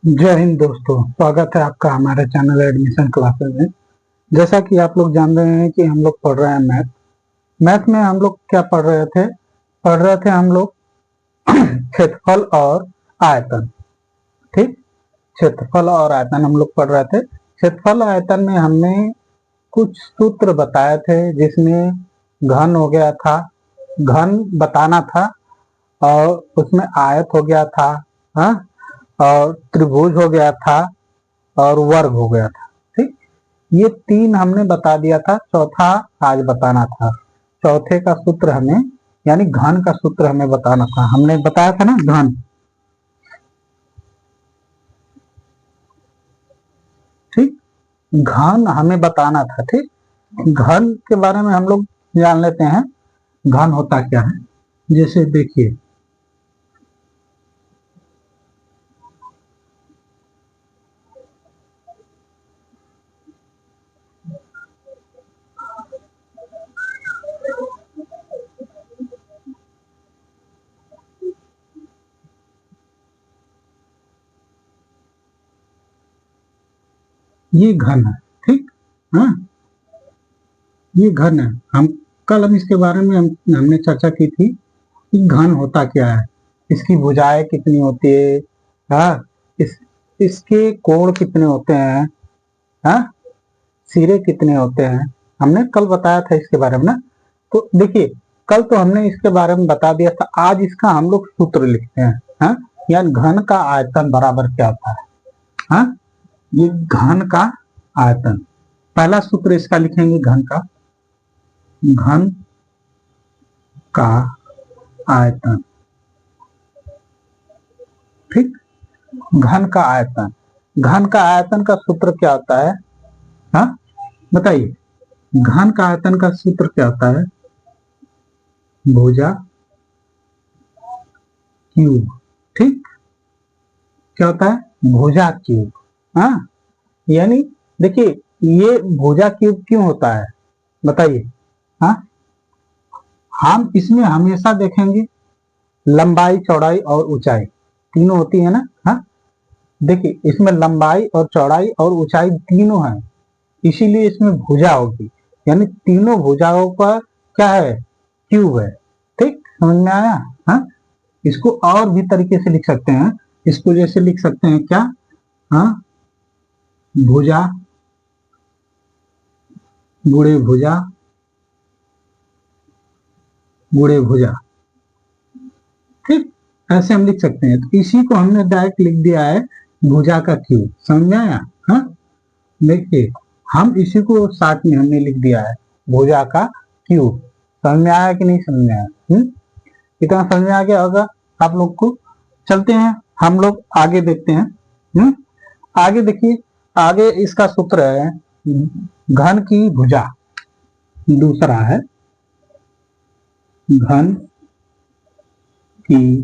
जय हिंद दोस्तों, स्वागत है आपका हमारे चैनल एडमिशन क्लासेस में। जैसा कि आप लोग जान रहे हैं कि हम लोग पढ़ रहे हैं मैथ। मैथ में हम लोग क्या पढ़ रहे थे हम लोग क्षेत्रफल और आयतन। ठीक, क्षेत्रफल और आयतन हम लोग पढ़ रहे थे। क्षेत्रफल आयतन में हमने कुछ सूत्र बताए थे, जिसमें घन हो गया था, घन बताना था, और उसमें आयत हो गया था, हाँ, और त्रिभुज हो गया था, और वर्ग हो गया था। ठीक, ये तीन हमने बता दिया था, चौथा आज बताना था। चौथे का सूत्र हमें, यानी घन का सूत्र हमें बताना था। हमने बताया था ना घन। ठीक, घन हमें बताना था। ठीक, घन के बारे में हम लोग जान लेते हैं, घन होता क्या है। जैसे देखिए, ये घन है। ठीक, हाँ, ये घन है। हम इसके बारे में हमने चर्चा की थी कि घन होता क्या है, इसकी भुजाएं कितनी होती है, हाँ, इसके कोण कितने होते हैं, हाँ, सिरे कितने होते हैं, हमने कल बताया था इसके बारे में ना। तो देखिए, कल तो हमने इसके बारे में बता दिया था। आज इसका हम लोग सूत्र लिखते हैं, हाँ, यानी घन का आयतन बराबर क्या होता है। हाँ, ये घन का आयतन, पहला सूत्र इसका लिखेंगे, घन का आयतन। ठीक, घन का आयतन, घन का आयतन का सूत्र क्या होता है, हाँ, बताइए। घन का आयतन का सूत्र क्या होता है, भुजा क्यूब। ठीक, क्या होता है, भुजा क्यूब। हाँ, यानी देखिए, ये भुजा क्यूब क्यों होता है, बताइए। हाँ, हम इसमें हमेशा देखेंगे लंबाई, चौड़ाई और ऊंचाई तीनों होती है ना। हाँ, देखिए, इसमें लंबाई और चौड़ाई और ऊंचाई तीनों है, इसीलिए इसमें भुजा होगी, यानी तीनों भुजाओं का क्या है, क्यूब है। ठीक, समझ में आया। हाँ, इसको और भी तरीके से लिख सकते हैं। इसको जैसे लिख सकते हैं क्या, हाँ, भुजा गुणे भुजा गुणे भुजा। ठीक, ऐसे हम लिख सकते हैं। तो इसी को हमने डायरेक्ट लिख दिया है भुजा का क्यूब। समझ में आया। हाँ, देखिए, हम इसी को साथ में हमने लिख दिया है भुजा का क्यूब। समझ में आया कि नहीं समझ में आया। इतना समझ में आ गया होगा आप लोग को। चलते हैं, हम लोग आगे देखते हैं। आगे देखिए, आगे इसका सूत्र है घन की भुजा। दूसरा है घन की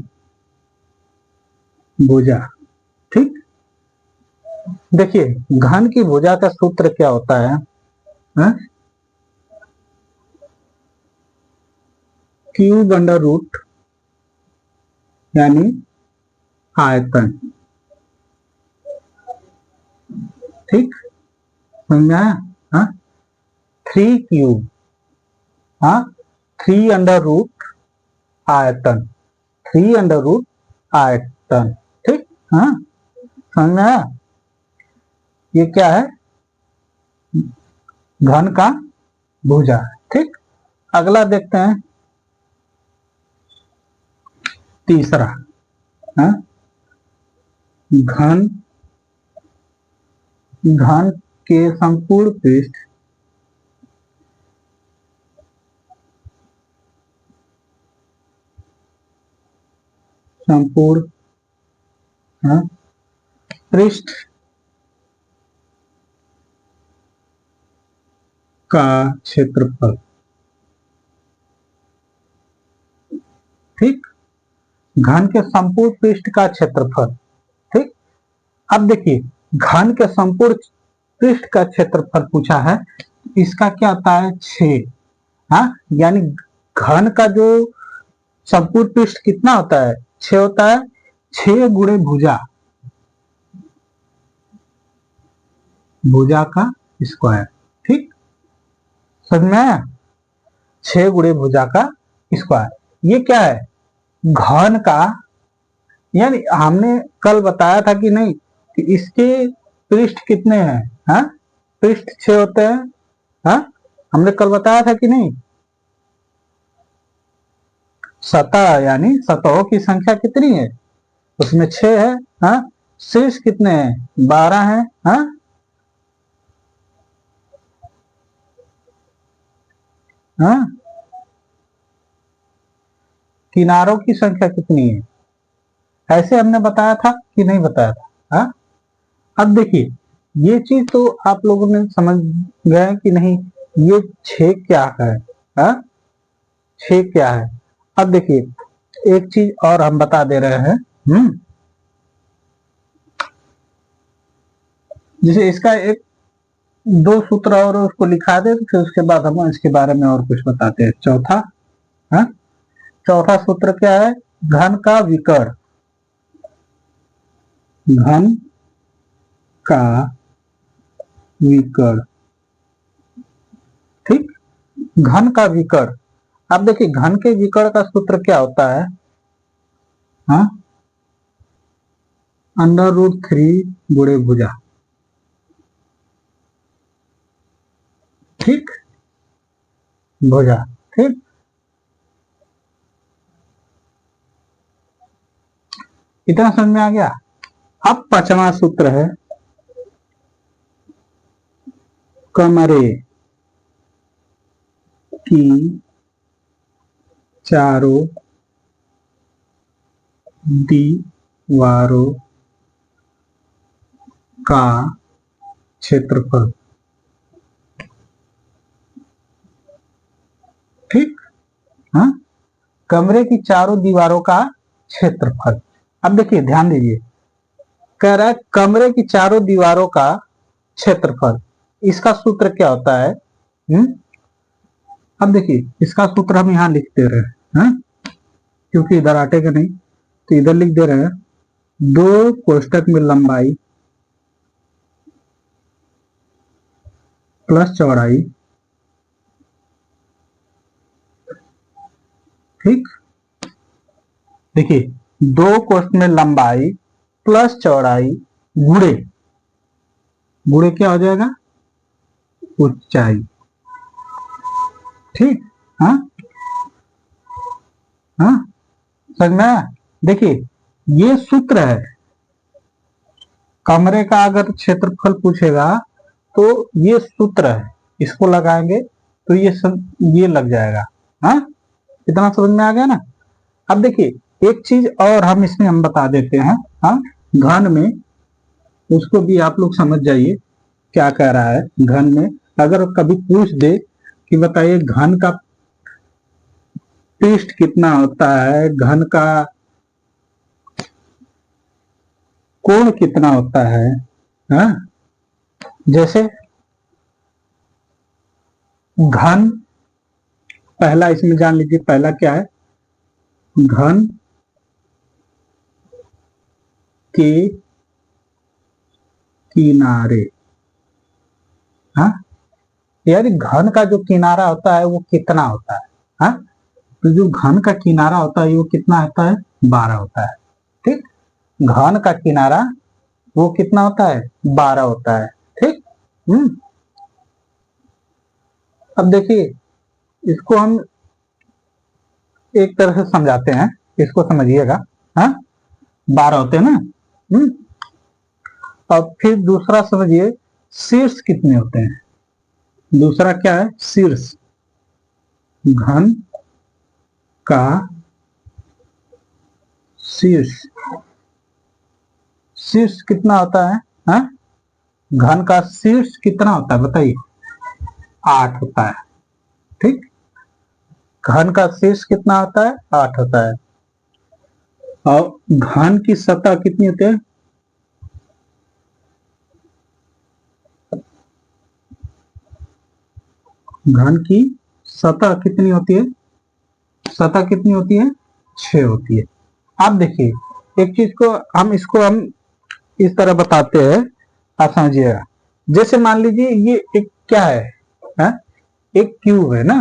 भुजा। ठीक, देखिए, घन की भुजा का सूत्र क्या होता है, क्यूब अंडर रूट, यानी आयतन। ठीक, समझा। हाँ, 3 क्यूब, हाँ, 3 अंडर रूट आयतन, 3 अंडर रूट आयतन। ठीक, हाँ, समझ में आया। ये क्या है, घन का भुजा। ठीक, अगला देखते हैं, तीसरा, हाँ, घन घन के संपूर्ण पृष्ठ संपूर्ण, हाँ, पृष्ठ का क्षेत्रफल। ठीक, घन के संपूर्ण पृष्ठ का क्षेत्रफल। ठीक, अब देखिए, घन के संपूर्ण पृष्ठ का क्षेत्रफल पूछा है, इसका क्या होता है, 6। हाँ, यानी घन का जो संपूर्ण पृष्ठ कितना होता है, 6 होता है। 6 गुणे भुजा, भुजा का स्क्वायर। ठीक, समझ में आया? 6 गुणे भुजा का स्क्वायर। ये क्या है? घन का, यानी हमने कल बताया था कि नहीं कि इसके पृष्ठ कितने हैं? हाँ, पृष्ठ 6 होते हैं। हाँ, हमने कल बताया था कि नहीं? सतह यानी सतहों की संख्या कितनी है? उसमें 6 है। हाँ, शीर्ष कितने हैं? 12 हैं। हाँ, हाँ, किनारों की संख्या कितनी है? ऐसे हमने बताया था कि नहीं बताया था? हाँ, अब देखिए, ये चीज तो आप लोगों ने समझ गए कि नहीं? ये 6 क्या है? हाँ, 6 क्या है? अब देखिए, एक चीज और हम बता दे रहे हैं। जैसे इसका एक दो सूत्र और उसको लिखा दे, तो फिर उसके बाद हम इसके बारे में और कुछ बताते हैं। चौथा, हाँ, चौथा सूत्र क्या है? घन का विकर्ण। घन का विकर्ण। ठीक, घन का विकर्ण। अब देखिए, घन के विकर्ण का सूत्र क्या होता है? हाँ, √3 गुणे भुजा। ठीक, भुजा। ठीक, इतना समझ में आ गया? अब 5वां सूत्र है कमरे की चारों दीवारों का क्षेत्रफल। ठीक, हाँ, कमरे की चारों दीवारों का क्षेत्रफल। अब देखिए, ध्यान दीजिए, कह रहा है कमरे की चारों दीवारों का क्षेत्रफल। इसका सूत्र क्या होता है? अब देखिए, इसका सूत्र हम यहां लिख दे रहे हैं। क्योंकि इधर आटेगा नहीं, तो इधर लिख दे रहे हैं। 2 कोष्टक में लंबाई प्लस चौड़ाई। ठीक, देखिए, 2 कोष्टक में लंबाई प्लस चौड़ाई गुणे, गुणे क्या हो जाएगा? ऊंचाई। ठीक, हाँ, हाँ, समझ में आया? देखिए, ये सूत्र है। कमरे का अगर क्षेत्रफल पूछेगा तो ये सूत्र है, इसको लगाएंगे तो ये लग जाएगा। हाँ, इतना समझ में आ गया ना? अब देखिए, एक चीज और हम बता देते हैं। हाँ, घन में, उसको भी आप लोग समझ जाइए क्या कह रहा है। घन में अगर कभी पूछ दे कि बताइए घन का पृष्ठ कितना होता है, घन का कोण कितना होता है, हाँ, जैसे घन, पहला इसमें जान लीजिए, पहला क्या है? घन के किनारे। हाँ, यानी घन का जो किनारा होता है वो कितना होता है? हाँ, तो जो घन का किनारा होता है वो कितना होता है? 12 होता है। ठीक, घन का किनारा वो कितना होता है? 12 होता है। ठीक, अब देखिए, इसको हम एक तरह से समझाते हैं, इसको समझिएगा। हाँ, 12 होते हैं ना। अब फिर दूसरा समझिए, शीर्ष कितने होते हैं? दूसरा क्या है? शीर्ष। घन का शीर्ष। शीर्ष कितना होता है? हाँ, घन का शीर्ष कितना होता है बताइए? 8 होता है। ठीक, घन का शीर्ष कितना होता है? 8 होता है। और घन की सतह कितनी होती है? घन की सतह कितनी होती है? सतह कितनी होती है? 6 होती है। आप देखिए, एक चीज को हम इस तरह बताते हैं, आप समझिएगा। जैसे मान लीजिए ये एक क्या है, हा? एक क्यूब है ना,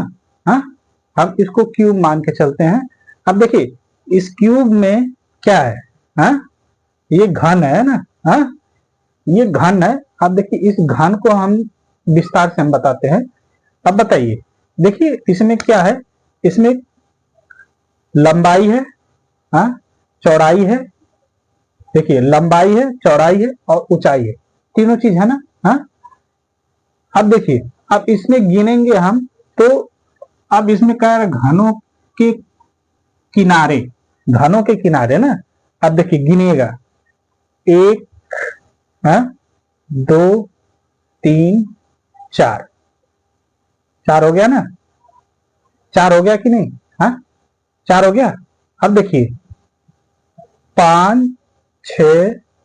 हाँ, हम इसको क्यूब मान के चलते हैं। अब देखिए इस क्यूब में क्या है, हाँ, ये घन है ना, हाँ, ये घन है। अब देखिए इस घन को हम विस्तार से हम बताते हैं। अब बताइए, देखिए इसमें क्या है, इसमें लंबाई है, हाँ, चौड़ाई है, देखिए लंबाई है, चौड़ाई है और ऊंचाई है, तीनों चीज है ना, हाँ। अब देखिए, अब इसमें गिनेंगे हम तो अब इसमें क्या है, घनों के किनारे, घनों के किनारे ना। अब देखिए गिनेगा, एक, हाँ, दो, तीन, चार, चार हो गया ना, चार हो गया कि नहीं, हाँ, चार हो गया। अब देखिए पांच, छ,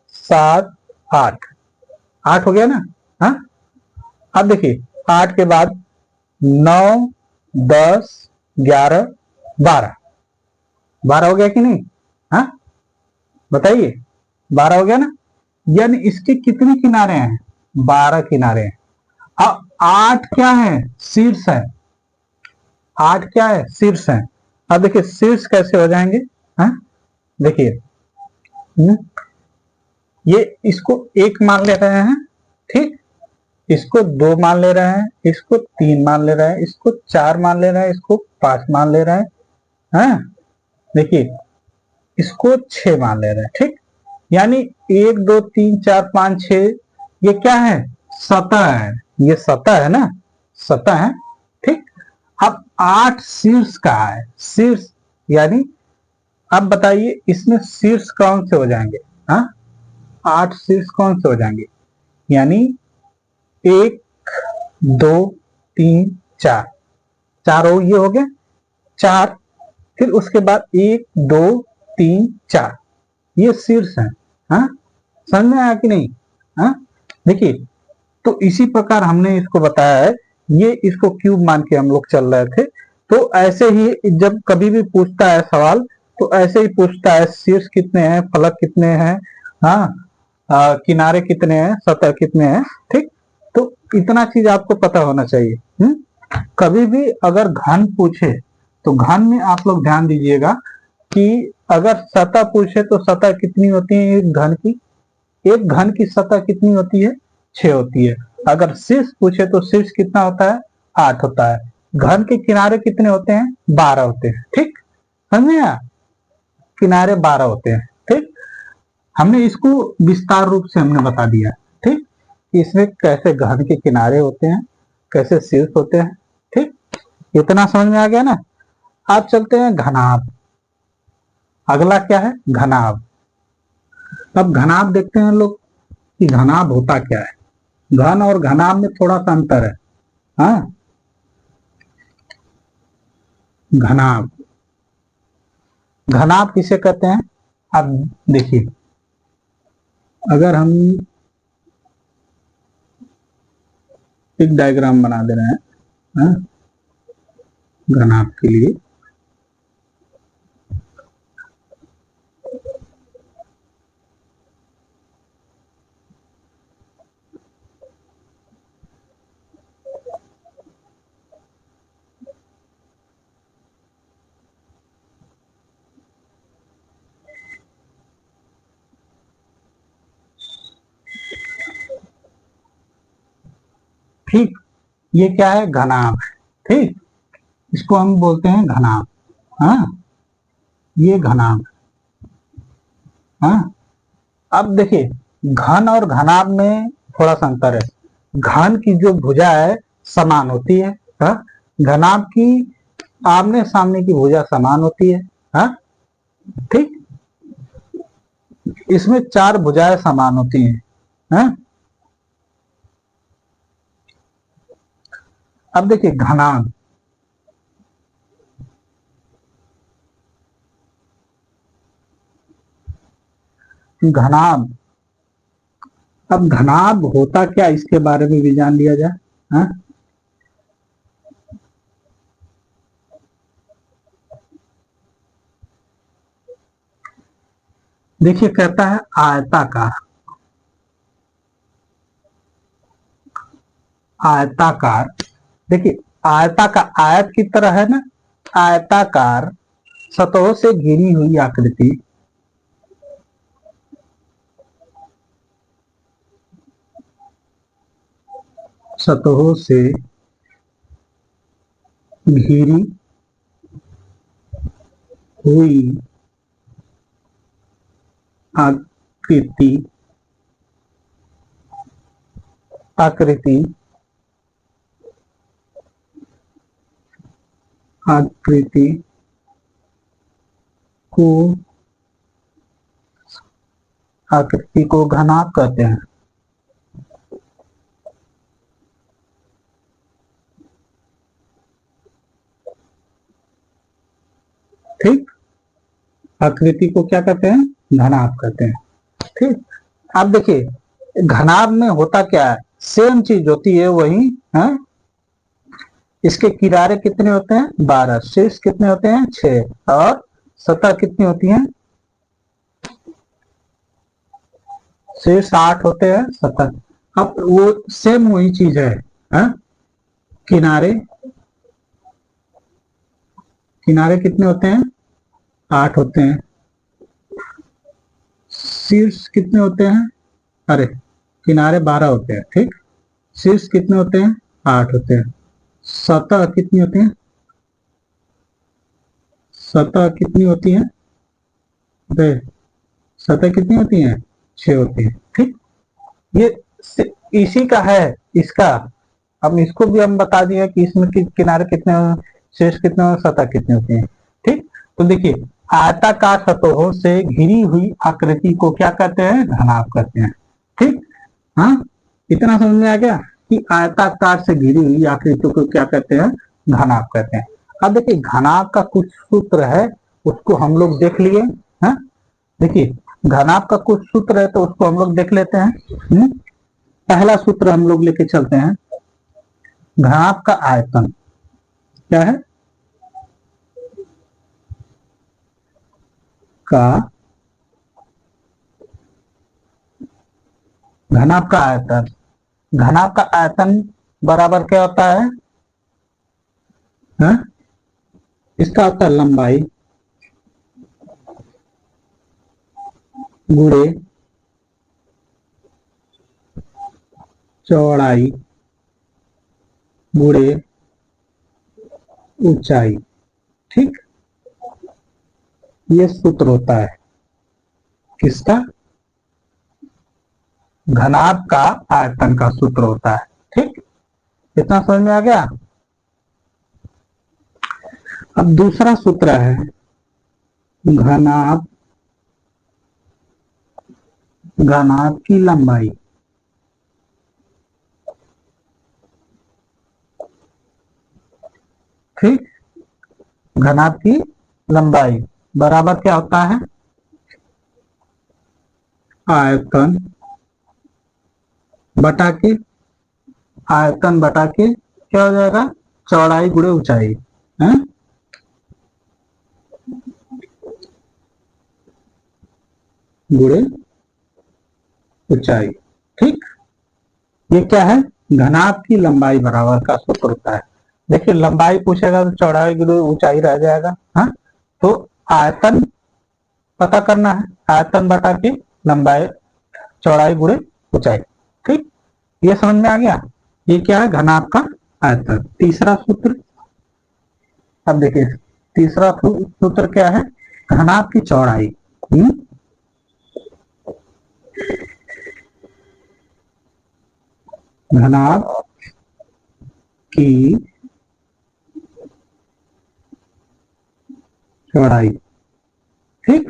सात, आठ, आठ हो गया ना, हाँ। अब देखिए आठ के बाद नौ, 10, 11, 12, 12 हो गया कि नहीं, हाँ, बताइए, 12 हो गया ना। यानी इसके कितने किनारे हैं, 12 किनारे हैं। अब आठ क्या है, शीर्ष है, आठ क्या है, शीर्ष है। अब देखिए शीर्ष कैसे हो जाएंगे, हाँ, देखिए ये इसको एक मान ले रहे हैं, ठीक, इसको दो मान ले रहे हैं, इसको तीन मान ले रहे हैं, इसको चार मान ले रहे हैं, इसको पांच मान ले रहे हैं, हाँ, देखिए इसको छह मान ले रहे हैं, ठीक। यानी एक, दो, तीन, चार, पांच, छह, ये क्या है, सतह है, ये सतह है ना, सतह है, ठीक। अब आठ शीर्ष का है, शीर्ष, यानी अब बताइए इसमें शीर्ष कौन से हो जाएंगे, हाँ, आठ शीर्ष कौन से हो जाएंगे, यानी एक, दो, तीन, चार, चार हो, ये हो गया चार। फिर उसके बाद एक, दो, तीन, चार, ये शीर्ष है, हाँ, समझ में आया कि नहीं, हाँ। देखिए तो इसी प्रकार हमने इसको बताया है, ये इसको क्यूब मान के हम लोग चल रहे थे। तो ऐसे ही जब कभी भी पूछता है सवाल, तो ऐसे ही पूछता है, शीर्ष कितने हैं, फलक कितने हैं, हाँ, किनारे कितने हैं, सतह कितने हैं, ठीक। तो इतना चीज आपको पता होना चाहिए। कभी भी अगर घन पूछे तो घन में आप लोग ध्यान दीजिएगा कि अगर सतह पूछे तो सतह कितनी होती है एक घन की, एक घन की सतह कितनी होती है, 6 होती है। अगर शीर्ष पूछे तो शीर्ष कितना होता है, 8 होता है। घन के किनारे कितने होते हैं, 12 होते हैं, ठीक, समझे आप, किनारे 12 होते हैं, ठीक। हमने इसको विस्तार रूप से हमने बता दिया, ठीक, कि इसमें कैसे घन के किनारे होते हैं, कैसे शीर्ष होते हैं, ठीक, इतना समझ में आ गया ना। आप चलते हैं घनाभ, अगला क्या है, घनाभ। अब घनाभ देखते हैं लोग कि घनाभ होता क्या है। घन और घनाभ में थोड़ा सा अंतर है, हाँ। घनाभ, घनाभ किसे कहते हैं, आप देखिए, अगर हम एक डायग्राम बना दे रहे हैं, हाँ, घनाभ के लिए, ठीक, ये क्या है, घनाभ, ठीक, इसको हम बोलते हैं घनाभ, हाँ, ये घनाभ, हाँ। अब देखिए घन और घनाभ में थोड़ा सा अंतर है। घन की जो भुजा है समान होती है, हाँ? घनाभ की आमने सामने की भुजा समान होती है, हाँ, ठीक। इसमें चार भुजाएं समान होती हैं, हाँ? अब देखिए घनाभ, घनाभ, अब घनाभ होता क्या, इसके बारे में भी जान लिया जाए, हाँ। देखिए कहता है आयताकार, आयताकार, देखिए आयता का आयत की तरह है ना, आयताकार सतहों से घिरी हुई आकृति सतहों से घिरी हुई आकृति आकृति आकृति को आकृति को घनाभ कहते हैं। ठीक, आकृति को क्या कहते हैं? घनाभ कहते हैं। ठीक, अब देखिए घनाभ में होता क्या है, सेम चीज होती है वही है। इसके किनारे कितने होते हैं? 12, शीर्ष कितने होते हैं? 6, और सतह कितनी होती है? शीर्ष 8 होते हैं, सतह। अब वो सेम वही चीज है? किनारे किनारे कितने होते हैं? 8 होते हैं। शीर्ष कितने होते हैं? अरे किनारे 12 होते हैं। ठीक, शीर्ष कितने होते हैं? 8 होते हैं। सतह कितनी होती है? सतह कितनी होती है? सतह कितनी होती है? 6 होती है। ठीक, ये इसी का है इसका। अब इसको भी हम बता दिए कि इसमें किनारे कितने, शीर्ष कितने और सतह कितनी होती है। ठीक, तो देखिए आयताकार सतहों से घिरी हुई आकृति को क्या कहते हैं? घनाभ कहते हैं। ठीक, हाँ, इतना समझ में आ गया कि आयताकार से घिरी हुई आकृति को क्या कहते हैं? घनाभ कहते हैं। अब देखिए घनाभ का कुछ सूत्र है, उसको हम लोग देख लिए हैं। देखिए घनाभ का कुछ सूत्र है तो उसको हम लोग देख लेते हैं। पहला सूत्र हम लोग लेके चलते हैं। घनाभ का आयतन क्या है? का घनाभ का आयतन, घनाभ का आयतन बराबर क्या होता है? इसका होता है लंबाई गुणे चौड़ाई गुणे ऊंचाई। ठीक, ये सूत्र होता है किसका? घनाभ का आयतन का सूत्र होता है। ठीक, इतना समझ में आ गया। अब दूसरा सूत्र है घनाभ की लंबाई। ठीक, घनाभ की लंबाई बराबर क्या होता है? आयतन बटा के, आयतन बटा के क्या हो जाएगा? चौड़ाई गुणे ऊंचाई है, गुणे ऊंचाई। ठीक, ये क्या है? घनाभ की लंबाई बराबर का सूत्र होता है। देखिए लंबाई पूछेगा तो चौड़ाई गुणे ऊंचाई रह जाएगा। हाँ, तो आयतन पता करना है, आयतन बटा के लंबाई चौड़ाई गुणे ऊंचाई। ठीक, ये समझ में आ गया। ये क्या है? घनाभ का आयतन। तीसरा सूत्र, अब देखिए तीसरा सूत्र क्या है? घनाभ की चौड़ाई। घनाभ की चौड़ाई। ठीक,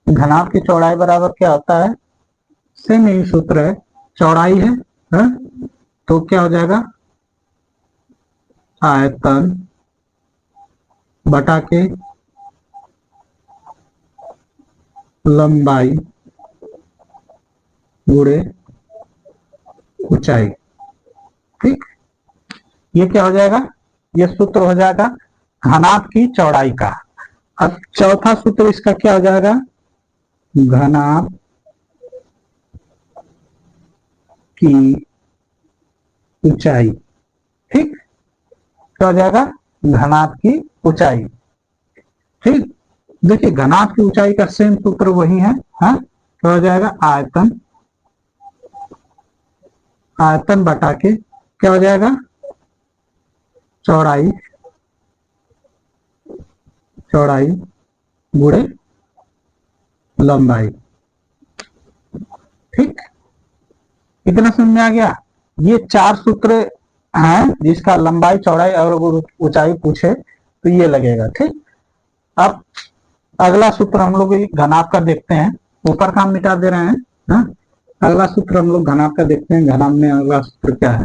घनाभ की चौड़ाई बराबर क्या होता है? सेम यही सूत्र है, चौड़ाई है? तो क्या हो जाएगा? आयतन बटा के लंबाई गुणे ऊंचाई। ठीक, ये क्या हो जाएगा? ये सूत्र हो जाएगा घनाभ की चौड़ाई का। अब चौथा सूत्र इसका क्या हो जाएगा? घनाभ की ऊंचाई। ठीक, क्या हो जाएगा? घनाभ की ऊंचाई। ठीक, देखिए घनाभ की ऊंचाई का सेम सूत्र वही है। हाँ, क्या हो जाएगा? आयतन, आयतन बटा के क्या हो जाएगा? चौड़ाई, चौड़ाई गुणे लंबाई। ठीक, इतना समझ में आ गया? ये 4 सूत्र हैं जिसका लंबाई, चौड़ाई और ऊंचाई पूछे तो ये लगेगा। ठीक, अब अगला सूत्र हम लोग घनाभ का देखते हैं। ऊपर का हम मिटा दे रहे हैं। हाँ? अगला सूत्र हम लोग घनाभ का देखते हैं। घनाभ में अगला सूत्र क्या है?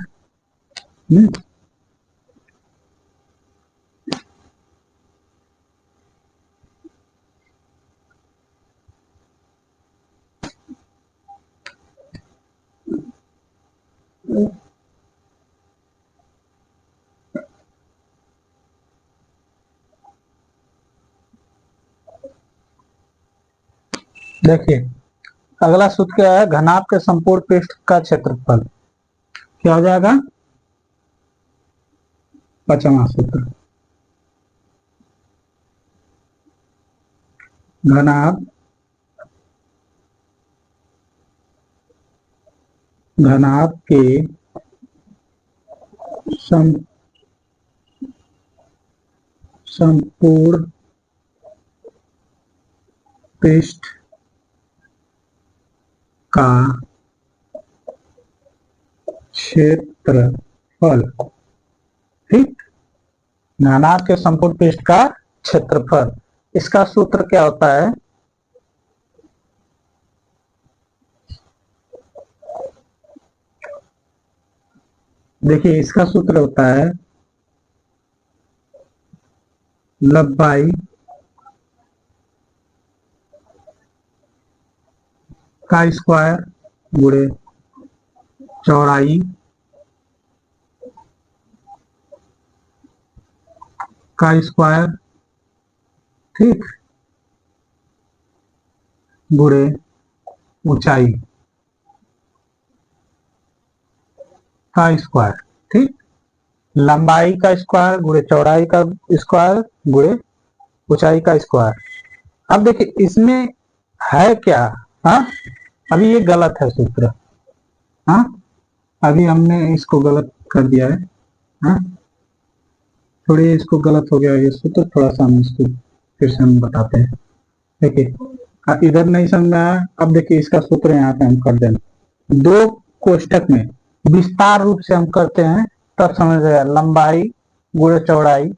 देखिए अगला सूत्र क्या है? घनाभ के संपूर्ण पृष्ठ का क्षेत्रफल। क्या हो जाएगा? 5वां सूत्र। घनाभ, घनाभ के संपूर्ण पृष्ठ का क्षेत्रफल। ठीक, घनाभ के संपूर्ण पृष्ठ का क्षेत्रफल, इसका सूत्र क्या होता है? देखिए इसका सूत्र होता है लंबाई का स्क्वायर गुणे चौड़ाई का स्क्वायर, ठीक, गुणे ऊंचाई का स्क्वायर। ठीक, लंबाई का स्क्वायर गुणे चौड़ाई का स्क्वायर गुणे ऊंचाई का स्क्वायर। अब देखिए इसमें है क्या? हाँ, अभी ये गलत है सूत्र। हाँ, अभी हमने इसको गलत कर दिया है। हाँ, थोड़ी इसको गलत हो गया ये सूत्र, थोड़ा सा हम इसको फिर से हम बताते हैं। देखिए इधर नहीं समझ में आया, अब देखिए इसका सूत्र यहाँ पे हम कर देंगे 2 कोष्टक में विस्तार रूप से हम करते हैं तब समझ आएगा। लंबाई गुणे चौड़ाई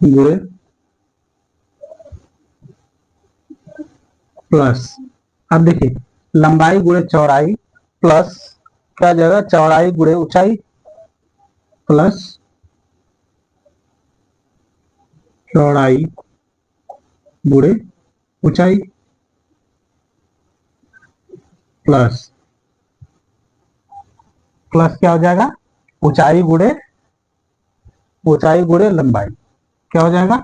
गुणे प्लस, अब देखिए लंबाई गुणे चौड़ाई प्लस क्या जाएगा? चौड़ाई गुणे ऊंचाई प्लस चौड़ाई गुणे ऊंचाई प्लस, प्लस क्या हो जाएगा? ऊंचाई गुणे लंबाई। क्या हो जाएगा?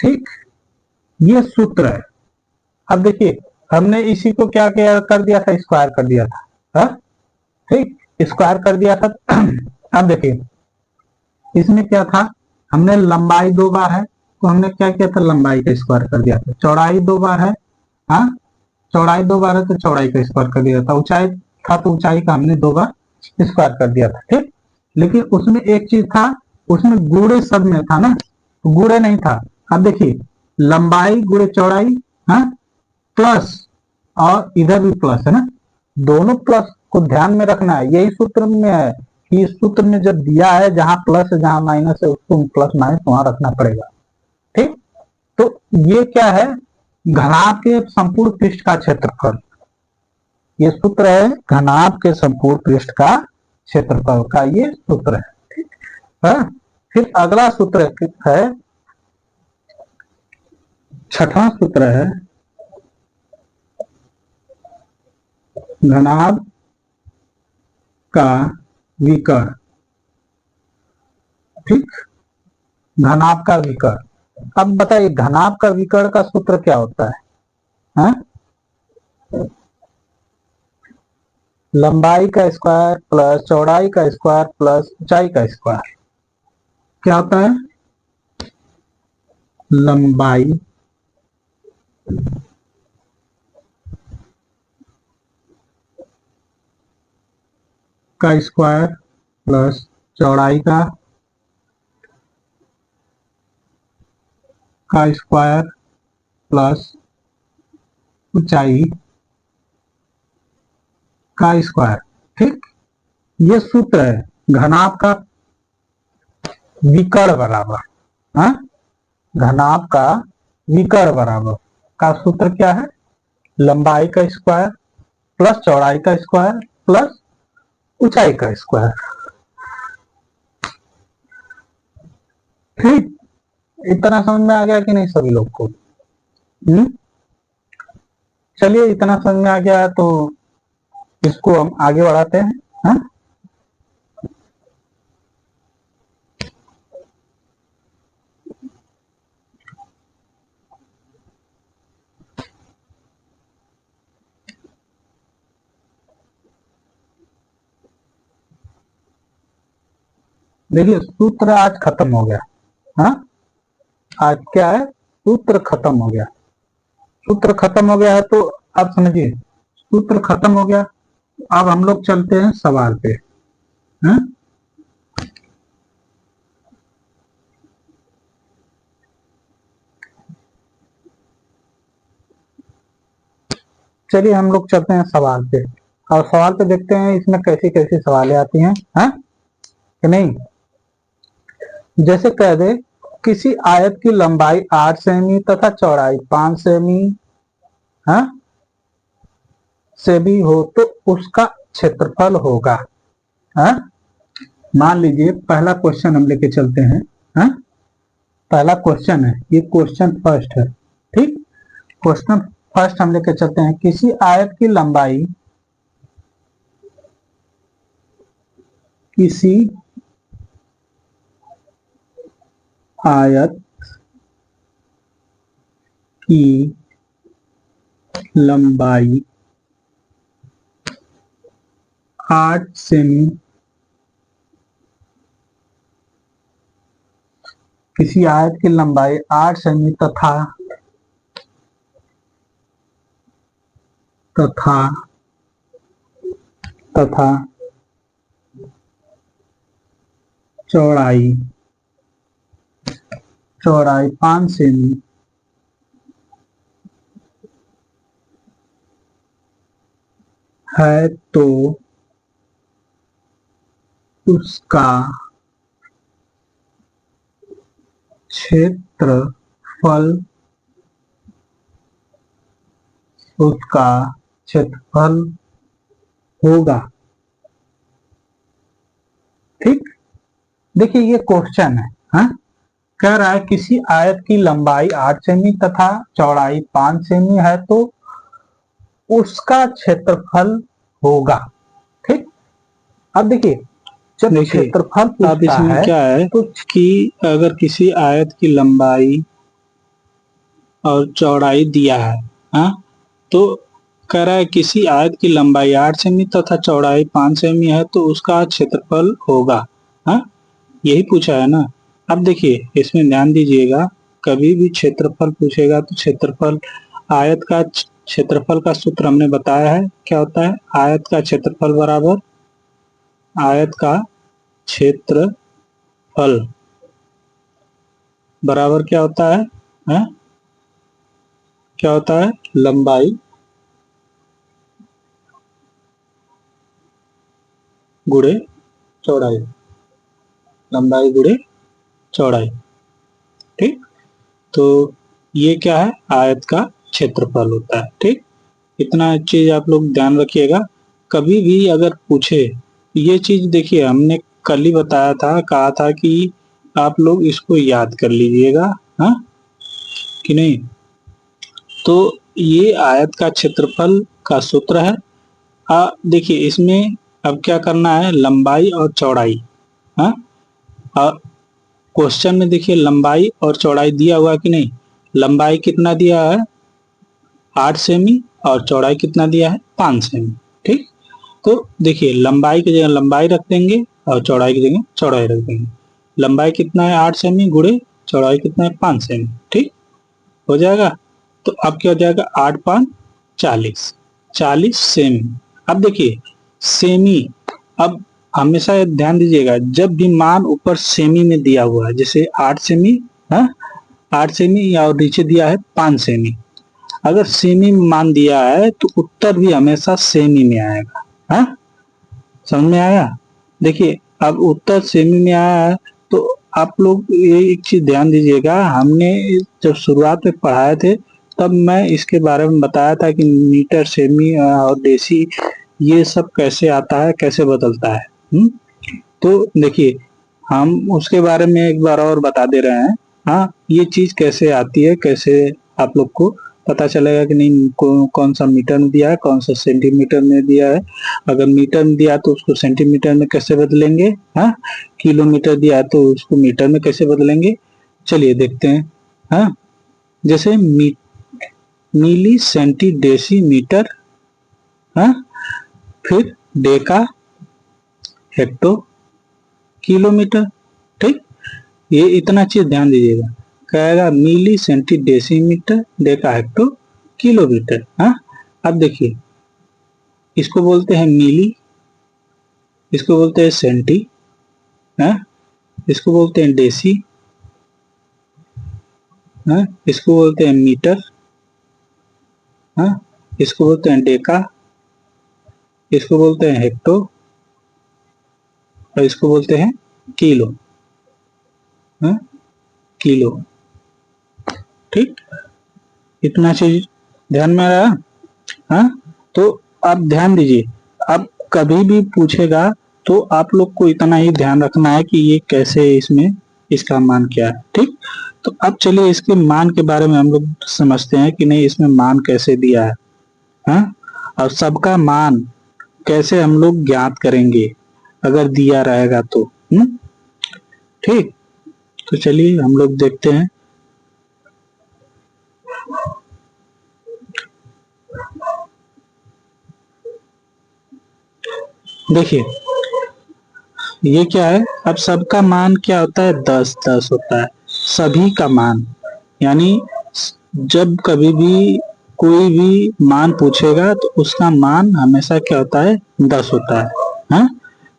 ठीक, ये सूत्र है। अब देखिए हमने इसी को क्या क्या कर दिया था? स्क्वायर कर दिया था। हा? ठीक, स्क्वायर कर दिया था। अब देखिए इसमें क्या था? हमने लंबाई 2 बार है तो हमने क्या किया था? लंबाई का स्क्वायर कर दिया था। चौड़ाई 2 बार है, हाँ, चौड़ाई 2 बार है तो चौड़ाई का स्क्वायर कर दिया था। ऊंचाई था तो ऊंचाई का हमने 2 बार स्क्वायर कर दिया था। ठीक, लेकिन उसमें एक चीज था, उसमें गुणे शब्द में था ना, गुणे नहीं था। अब देखिए लंबाई गुणे चौड़ाई, हाँ, प्लस, और इधर भी प्लस है ना, दोनों प्लस को ध्यान में रखना है। यही सूत्र में है कि इस सूत्र में जब दिया है जहां प्लस है जहां माइनस है उसको प्लस माइनस वहां रखना पड़ेगा। ठीक, तो ये क्या है? घनाभ के संपूर्ण पृष्ठ का क्षेत्रफल, ये सूत्र है घनाभ के संपूर्ण पृष्ठ का क्षेत्रफल का, ये सूत्र है। ठीक है? फिर अगला सूत्र है, 6वां सूत्र है घनाभ का विकर्ण। ठीक, घनाभ का विकर्ण। अब बताइए घनाभ का विकर्ण का सूत्र क्या होता है? हाँ? लंबाई का स्क्वायर प्लस चौड़ाई का स्क्वायर प्लस ऊंचाई का स्क्वायर। क्या होता है? लंबाई का स्क्वायर प्लस चौड़ाई का स्क्वायर प्लस ऊंचाई का स्क्वायर। ठीक, ये सूत्र है घनाभ का विकर्ण बराबर। हाँ, घनाभ का विकर्ण बराबर का सूत्र क्या है? लंबाई का स्क्वायर प्लस चौड़ाई का स्क्वायर प्लस ऊंचाई का स्क्वायर। ठीक, इतना समझ में आ गया कि नहीं सभी लोग को? चलिए, इतना समझ में आ गया तो इसको हम आगे बढ़ाते हैं। हाँ? देखिए सूत्र आज खत्म हो गया। हाँ, आज क्या है? सूत्र खत्म हो गया। सूत्र खत्म हो गया है तो आप समझिए सूत्र खत्म हो गया। अब हम लोग चलते हैं सवाल पे। हाँ? चलिए हम लोग चलते हैं सवाल पे और सवाल पे देखते हैं इसमें कैसी कैसी सवालें आती हैं। हाँ कि नहीं? जैसे कह दे किसी आयत की लंबाई 8 सेमी तथा चौड़ाई 5 सेमी हाँ से भी हो तो उसका क्षेत्रफल होगा। हाँ? मान लीजिए पहला क्वेश्चन हम लेके चलते हैं। हाँ? पहला क्वेश्चन है, ये क्वेश्चन फर्स्ट है। ठीक, क्वेश्चन फर्स्ट हम लेके चलते हैं। किसी आयत की लंबाई किसी आयत की लंबाई 8 सेमी किसी आयत की लंबाई 8 सेमी तथा तथा तथा चौड़ाई 5 सेमी है तो उसका क्षेत्रफल होगा। ठीक, देखिए ये क्वेश्चन है। हाँ? कह रहा है किसी आयत की लंबाई 8 सेमी तथा चौड़ाई 5 सेमी है तो उसका क्षेत्रफल होगा। ठीक, अब देखिए जब क्षेत्रफल अब इसमें क्या है तो कि अगर किसी आयत की लंबाई और चौड़ाई दिया है, हाँ, तो कह रहा है किसी आयत की लंबाई 8 सेमी तथा चौड़ाई 5 सेमी है तो उसका क्षेत्रफल होगा। हाँ, यही पूछा है ना। अब देखिए इसमें ध्यान दीजिएगा, कभी भी क्षेत्रफल पूछेगा तो क्षेत्रफल आयत का क्षेत्रफल का सूत्र हमने बताया है। क्या होता है? आयत का क्षेत्रफल बराबर आयत का क्षेत्रफल बराबर क्या होता है? क्या होता है? लंबाई गुणे चौड़ाई। लंबाई गुणे चौड़ाई। ठीक, तो ये क्या है? आयत का क्षेत्रफल होता है। ठीक, इतना चीज आप लोग ध्यान रखिएगा। कभी भी अगर पूछे ये चीज, देखिए हमने कल ही बताया था, कहा था कि आप लोग इसको याद कर लीजिएगा। हाँ कि नहीं? तो ये आयत का क्षेत्रफल का सूत्र है। देखिए इसमें अब क्या करना है, लंबाई और चौड़ाई। हाँ, क्वेश्चन में देखिए लंबाई और चौड़ाई दिया हुआ कि नहीं। लंबाई कितना दिया है 8 सेमी और चौड़ाई कितना दिया है 5 सेमी। ठीक, तो देखिए लंबाई की जगह लंबाई रख देंगे और चौड़ाई की जगह चौड़ाई रख देंगे। लंबाई कितना है 8 सेमी गुणे चौड़ाई कितना है 5 सेमी। ठीक हो जाएगा। तो अब क्या हो जाएगा 8 5 40, 40 सेमी। अब देखिए सेमी, अब हमेशा ध्यान दीजिएगा जब भी मान ऊपर सेमी में दिया हुआ है, जैसे 8 सेमी, हाँ 8 सेमी और नीचे दिया है 5 सेमी, अगर सेमी में मान दिया है तो उत्तर भी हमेशा सेमी में आएगा। हाँ समझ में आया। देखिए अब उत्तर सेमी में आया है तो आप लोग ये एक चीज ध्यान दीजिएगा, हमने जब शुरुआत में पढ़ाए थे तब मैं इसके बारे में बताया था कि मीटर सेमी और डेसी ये सब कैसे आता है, कैसे बदलता है। तो देखिए हम उसके बारे में एक बार और बता दे रहे हैं। हाँ ये चीज कैसे आती है, कैसे आप लोग को पता चलेगा कि नहीं कौन सा मीटर में दिया है, कौन सा सेंटीमीटर में दिया है। अगर मीटर में दिया तो उसको सेंटीमीटर में कैसे बदलेंगे, हाँ किलोमीटर दिया तो उसको मीटर में कैसे बदलेंगे। चलिए देखते हैं। हाँ जैसे मिली सेंटी डेसी मीटर, हाँ फिर डेका हेक्टो किलोमीटर। ठीक, ये इतना चीज ध्यान दीजिएगा, कहेगा milli centi decimetre deca hecto kilometre. हाँ अब देखिए इसको बोलते हैं मिली, इसको बोलते हैं सेंटी, हाँ इसको बोलते हैं डेसी, हाँ इसको बोलते हैं मीटर, हाँ इसको बोलते हैं डेका, इसको बोलते हैं हेक्टो और इसको बोलते हैं किलो। हाँ किलो। ठीक, इतना चीज ध्यान में आ रहा। हाँ तो आप ध्यान दीजिए, अब कभी भी पूछेगा तो आप लोग को इतना ही ध्यान रखना है कि ये कैसे, इसमें इसका मान क्या है। ठीक, तो अब चलिए इसके मान के बारे में हम लोग समझते हैं कि नहीं इसमें मान कैसे दिया है। हाँ और सबका मान कैसे हम लोग ज्ञात करेंगे अगर दिया रहेगा तो। ठीक, तो चलिए हम लोग देखते हैं। देखिए ये क्या है, अब सबका मान क्या होता है 10 10 होता है सभी का मान, यानी जब कभी भी कोई भी मान पूछेगा तो उसका मान हमेशा क्या होता है 10 होता है। हाँ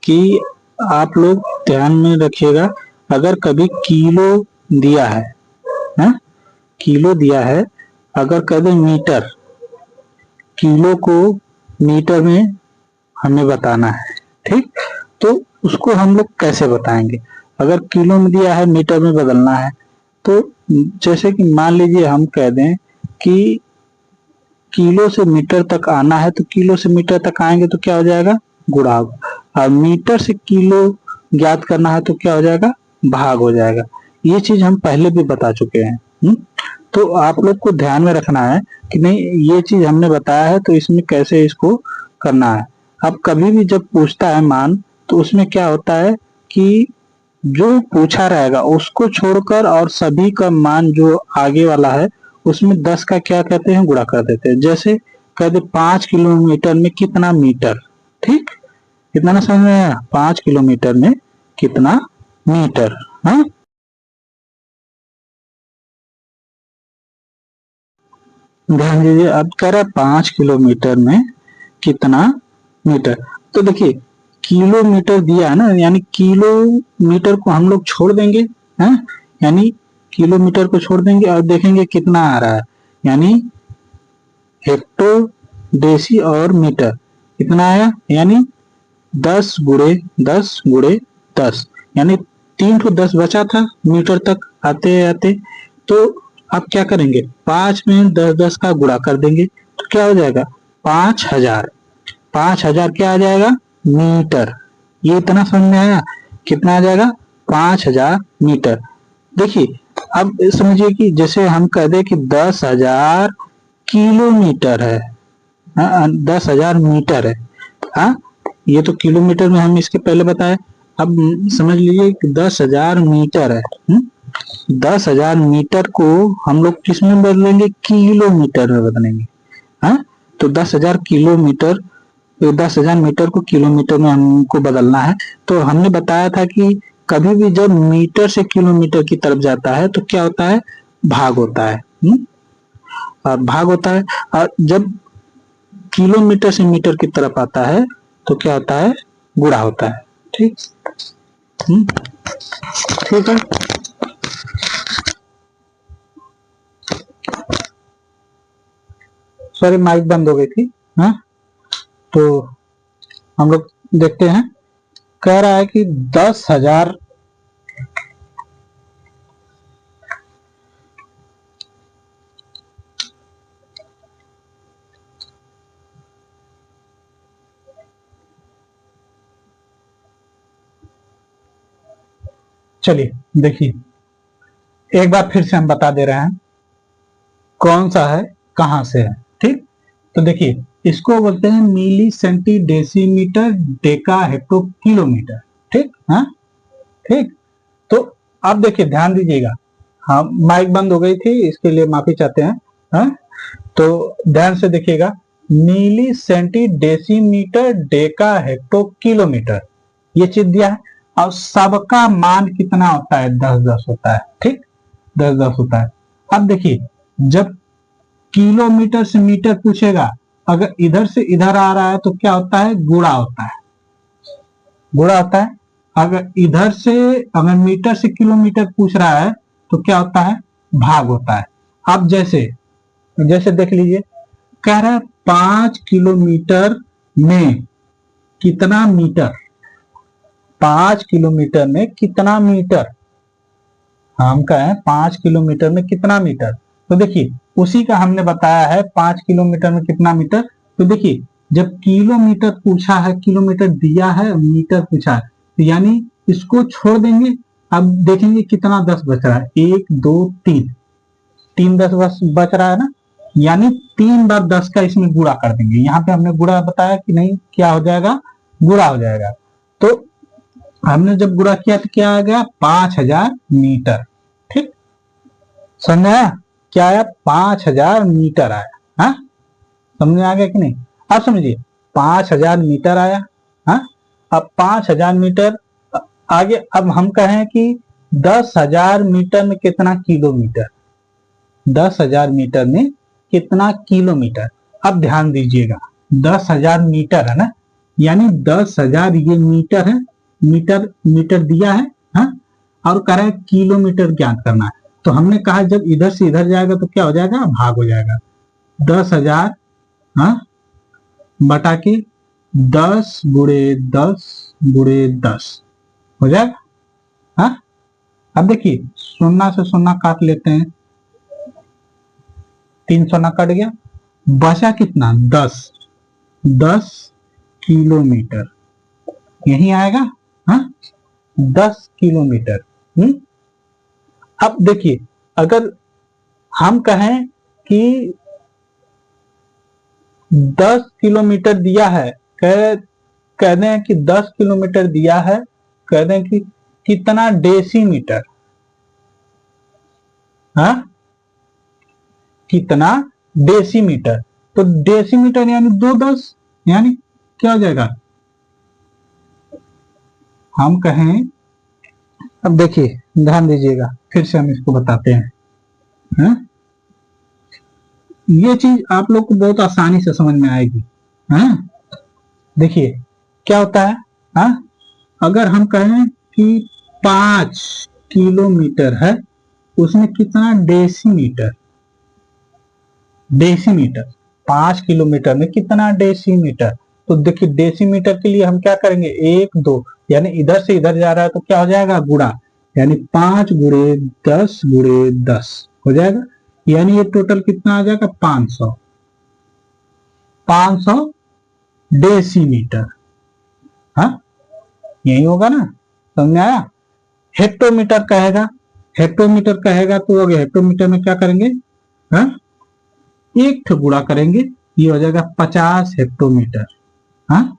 कि आप लोग ध्यान में रखिएगा, अगर कभी किलो दिया है, हाँ किलो दिया है, अगर कभी मीटर, किलो को मीटर में हमें बताना है। ठीक, तो उसको हम लोग कैसे बताएंगे, अगर किलो में दिया है मीटर में बदलना है तो जैसे कि मान लीजिए हम कह दें कि किलो से मीटर तक आना है तो किलो से मीटर तक आएंगे तो क्या हो जाएगा गुणा, और मीटर से किलो ज्ञात करना है तो क्या हो जाएगा भाग हो जाएगा। ये चीज हम पहले भी बता चुके हैं। तो आप लोग को ध्यान में रखना है कि नहीं ये चीज हमने बताया है तो इसमें कैसे इसको करना है। अब कभी भी जब पूछता है मान तो उसमें क्या होता है कि जो पूछा रहेगा उसको छोड़कर और सभी का मान जो आगे वाला है उसमें 10 का क्या कहते हैं गुणा कर देते हैं। जैसे कहते 5 किलोमीटर में कितना मीटर। ठीक, कितना ना समझ में आया, 5 किलोमीटर में कितना मीटर। हाँ ध्यान दीजिए, अब कह रहा है 5 किलोमीटर में कितना मीटर। तो देखिए किलोमीटर दिया है ना, यानी किलोमीटर को हम लोग छोड़ देंगे, है यानी किलोमीटर को छोड़ देंगे और देखेंगे कितना आ रहा है, यानी हेक्टो डेसी और मीटर कितना आया, यानी 10 गुणे 10 गुणे 10, यानी 3 को 10 बचा था मीटर तक आते आते। तो अब क्या करेंगे 5 में 10 10 का गुणा कर देंगे तो क्या हो जाएगा 5000, 5000 क्या आ जाएगा मीटर। ये इतना समझ में आया, कितना आ जाएगा 5000 मीटर। देखिए अब समझिए कि जैसे हम कह दे कि 10,000 किलोमीटर है, 10,000 मीटर है। हाँ ये तो किलोमीटर में हम इसके पहले बताए, अब समझ लीजिए कि 10,000 मीटर है। 10,000 मीटर को हम लोग किस में बदलेंगे? किलोमीटर में बदलेंगे। हाँ, तो 10,000 किलोमीटर, तो 10,000 मीटर को किलोमीटर में हमको बदलना है। तो हमने बताया था कि कभी भी जब मीटर से किलोमीटर की तरफ जाता है तो क्या होता है? भाग होता है। और भाग होता है। और जब किलोमीटर से मीटर की तरफ आता है तो क्या होता है? गुणा होता है। ठीक, ठीक है। सॉरी, माइक बंद हो गई थी। हाँ, तो हम लोग देखते हैं, कह रहा है कि 10,000 चलिए देखिए, एक बार फिर से हम बता दे रहे हैं कौन सा है, कहां से है। ठीक, तो देखिए, इसको बोलते हैं milli centi decimetre deca hecto kilometre. ठीक, हाँ, ठीक। तो अब देखिए, ध्यान दीजिएगा। हाँ, माइक बंद हो गई थी, इसके लिए माफी चाहते हैं। हाँ, तो ध्यान से देखिएगा, milli centi decimetre deca hecto kilometre, ये चीज दिया है। और सबका मान कितना होता है? 10-10 होता है। ठीक, 10-10 होता है। अब देखिए, जब किलोमीटर से मीटर पूछेगा, अगर इधर से इधर आ रहा है तो क्या होता है? गुणा होता है, गुणा होता है। अगर मीटर से किलोमीटर पूछ रहा है तो क्या होता है? भाग होता है। अब जैसे जैसे देख लीजिए, कह रहा है 5 किलोमीटर में कितना मीटर? 5 किलोमीटर में कितना मीटर? हम कहें 5 किलोमीटर में कितना मीटर, तो देखिए, उसी का हमने बताया है 5 किलोमीटर में कितना मीटर। तो देखिए, जब किलोमीटर पूछा है, किलोमीटर दिया है, मीटर पूछा है, तो यानी इसको छोड़ देंगे। अब देखेंगे कितना 10 बच रहा है। 1 2 3, 3 10 बच रहा है ना, यानी 3 बार 10 का इसमें गुणा कर देंगे। यहाँ पे हमने गुणा बताया कि नहीं, क्या हो जाएगा? गुणा हो जाएगा। तो हमने जब गुणा किया तो क्या आ गया? 5,000 मीटर। ठीक, समझ में आया? क्या आया? 5,000 मीटर आया। हाँ, समझ में आ गया कि नहीं? अब समझिए, 5,000 मीटर आया। हाँ, अब 5,000 मीटर आगे, अब हम कहें कि 10,000 मीटर में कितना किलोमीटर? 10,000 मीटर में कितना किलोमीटर? अब ध्यान दीजिएगा, 10,000 मीटर है ना, यानी 10,000 ये मीटर है, मीटर मीटर दिया है। हाँ, और कह रहा है किलोमीटर ज्ञात करना है। तो हमने कहा जब इधर से इधर जाएगा तो क्या हो जाएगा? भाग हो जाएगा। 10,000, हाँ, बटा के 10 गुणे 10 गुणे 10 हो जाएगा। हाँ, अब देखिए, शून्य से शून्य काट लेते हैं, 3 शून्य कट गया, बचा कितना? 10 10 किलोमीटर, यही आएगा। हाँ, 10 किलोमीटर। अब देखिए, अगर हम कहें कि 10 किलोमीटर दिया है, कह दें कि 10 किलोमीटर दिया है, कह दें कि कितना डेसीमीटर? हाँ, कितना डेसीमीटर? तो डेसीमीटर यानी 2 10, यानी क्या हो जाएगा? हम कहें, अब देखिए, ध्यान दीजिएगा, फिर से हम इसको बताते हैं। हाँ? ये चीज आप लोग को बहुत आसानी से समझ में आएगी। हाँ? देखिए, क्या होता है? हाँ? अगर हम कहें कि 5 किलोमीटर है, उसमें कितना डेसीमीटर? डेसीमीटर, 5 किलोमीटर में कितना डेसीमीटर? तो देखिए, डेसीमीटर के लिए हम क्या करेंगे? 1 2, यानी इधर से इधर जा रहा है तो क्या हो जाएगा? गुणा, यानी 5 गुणे 10 गुणे 10 हो जाएगा। यानी ये टोटल कितना आ जाएगा? 500 डेसीमीटर। हाँ, यही होगा ना, समझ में आया? हेक्टोमीटर कहेगा, हेक्टोमीटर कहेगा तो अगर हेक्टोमीटर में क्या करेंगे? हाँ, एक गुणा करेंगे, ये हो जाएगा 50 हेक्टोमीटर। हाँ,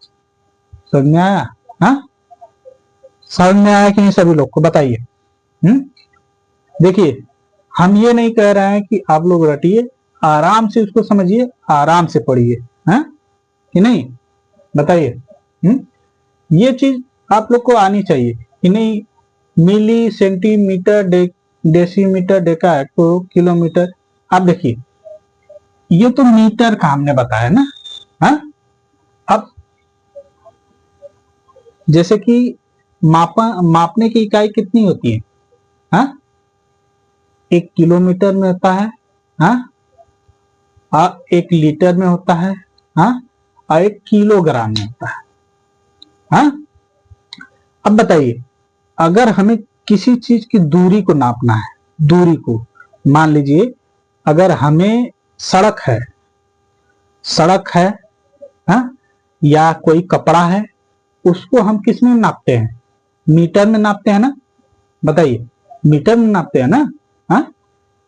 समझ में आया? हाँ, समझ में आया कि नहीं सभी लोग को, बताइए। देखिए, हम ये नहीं कह रहे हैं कि आप लोग रटिए, आराम से उसको समझिए, आराम से पढ़िए, हैं कि नहीं, बताइए। ये चीज आप लोग को आनी चाहिए कि नहीं। Milli, centimetre, decimetre, deca hecto, kilometre. आप देखिए, ये तो मीटर का हमने बताया ना। हाँ, अब जैसे कि मापने की इकाई कितनी होती है? हाँ, 1 किलोमीटर में होता है। हाँ, 1 लीटर में होता है। हाँ, और 1 किलोग्राम में होता है। हाँ, अब बताइए, अगर हमें किसी चीज की दूरी को नापना है, दूरी को, मान लीजिए अगर हमें सड़क है, हाँ, या कोई कपड़ा है, उसको हम किस में नापते हैं? मीटर में नापते हैं ना, बताइए। मीटर में नापते हैं ना। हाँ,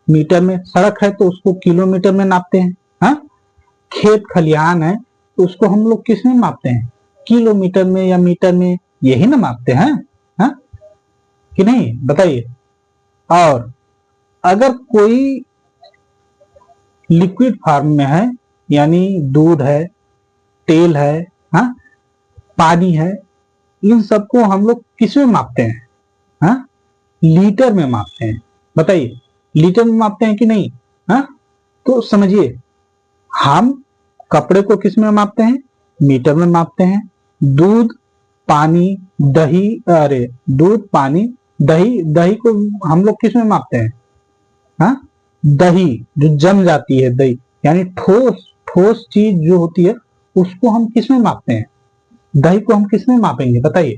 मीटर में। सड़क है तो उसको किलोमीटर में नापते हैं। हाँ, खेत खलिहान है तो उसको हम लोग किस में मापते हैं? किलोमीटर में या मीटर में, यही ना मापते हैं। हाँ कि नहीं, बताइए। और अगर कोई लिक्विड फॉर्म में है, यानी दूध है, तेल है, हाँ, पानी है, इन सबको हम लोग किस में मापते हैं? हाँ, लीटर में मापते हैं। बताइए, लीटर में मापते हैं कि नहीं? हाँ, तो समझिए, हम कपड़े को किस में मापते हैं? मीटर में मापते हैं। दूध, पानी, दही, अरे दूध, पानी, दही, दही को हम लोग किस में मापते हैं? हाँ, दही जो जम जाती है, दही यानी ठोस ठोस चीज जो होती है, उसको हम किस में मापते हैं? दही को हम किस में मापेंगे, बताइए।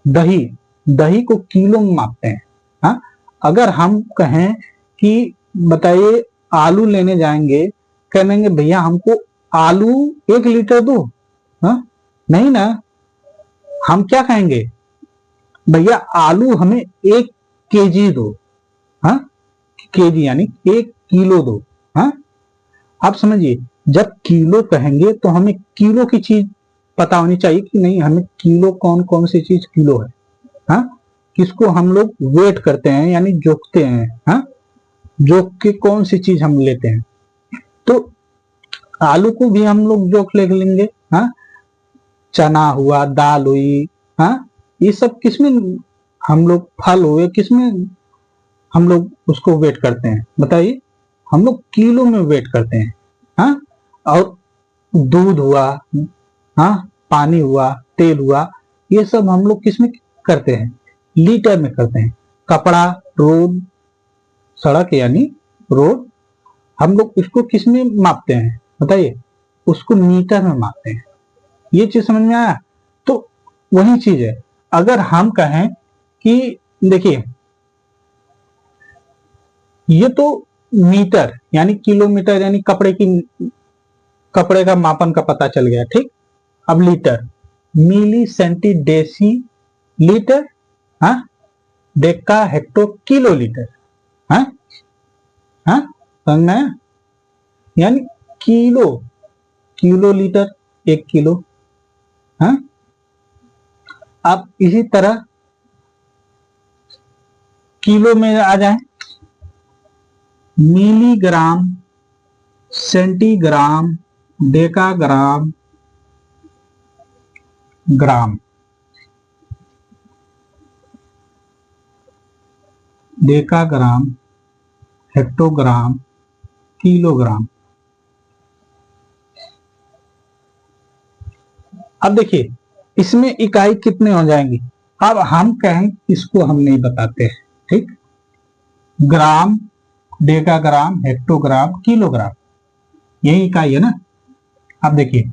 दही दही को किलो में मापते हैं। हाँ, अगर हम कहें कि बताइए आलू लेने जाएंगे, कहेंगे भैया हमको आलू 1 लीटर दो, हाँ, नहीं ना, हम क्या कहेंगे? भैया आलू हमें 1 केजी दो। हाँ, केजी यानी 1 किलो दो। हाँ, आप समझिए, जब किलो कहेंगे तो हमें किलो की चीज पता होनी चाहिए कि नहीं, हमें किलो कौन कौन सी चीज किलो है। हाँ, किसको हम लोग वेट करते हैं, यानी जोखते हैं। हाँ, जोख के कौन सी चीज हम लेते हैं, तो आलू को भी हम लोग जोख ले लेंगे। हाँ, चना हुआ, दाल हुई, हाँ, ये सब किसमें हम लोग, फल हुए, किसमें हम लोग उसको वेट करते हैं, बताइए। हम लोग किलो में वेट करते हैं। हाँ, और दूध हुआ, हाँ, पानी हुआ, तेल हुआ, ये सब हम लोग किसमें करते हैं? लीटर में करते हैं। कपड़ा, रोड, सड़क यानी रोड, हम लोग इसको किस में मापते हैं, बताइए। उसको मीटर में मापते हैं। ये चीज समझ में आया? तो वही चीज है, अगर हम कहें कि देखिए, ये तो मीटर यानी किलोमीटर, यानी कपड़े का मापन का पता चल गया, ठीक। अब लीटर, मिली, सेंटी, डेसी, लीटर, हाँ, डेका, हेक्टो, किलो लीटर। हाँ, हाँ, समझ में आया? यानी किलो, किलो लीटर, 1 किलो। हाँ, आप इसी तरह किलो में आ जाए, मिलीग्राम, सेंटीग्राम, डेकाग्राम, ग्राम, डेकाग्राम, हेक्टोग्राम, किलोग्राम। अब देखिए, इसमें इकाई कितने हो जाएंगी? अब हम कहें इसको हम नहीं बताते हैं, ठीक। ग्राम, डेकाग्राम, हेक्टोग्राम, किलोग्राम, यही इकाई है ना। अब देखिए,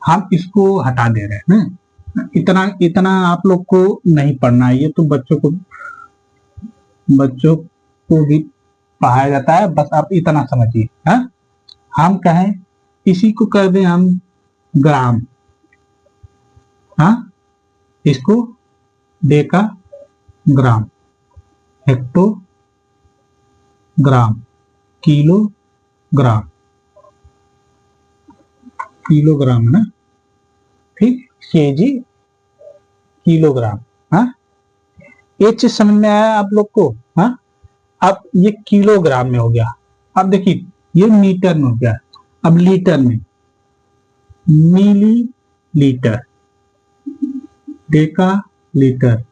हम इसको हटा दे रहे हैं ना, इतना इतना आप लोग को नहीं पढ़ना है, ये तो बच्चों को भी पढ़ाया जाता है, बस आप इतना समझिए। हाँ, हम कहें इसी को कर दें हम ग्राम, हाँ, इसको डेका ग्राम, हेक्टो ग्राम, किलो ग्राम, किलोग्राम है ना, ठीक। केजी, किलोग्राम, हाँ, ये चीज समझ में आया आप लोग को? हाँ, अब ये किलोग्राम में हो गया। अब देखिए ये मीटर में हो गया, अब लीटर में, milli litre, deca litre,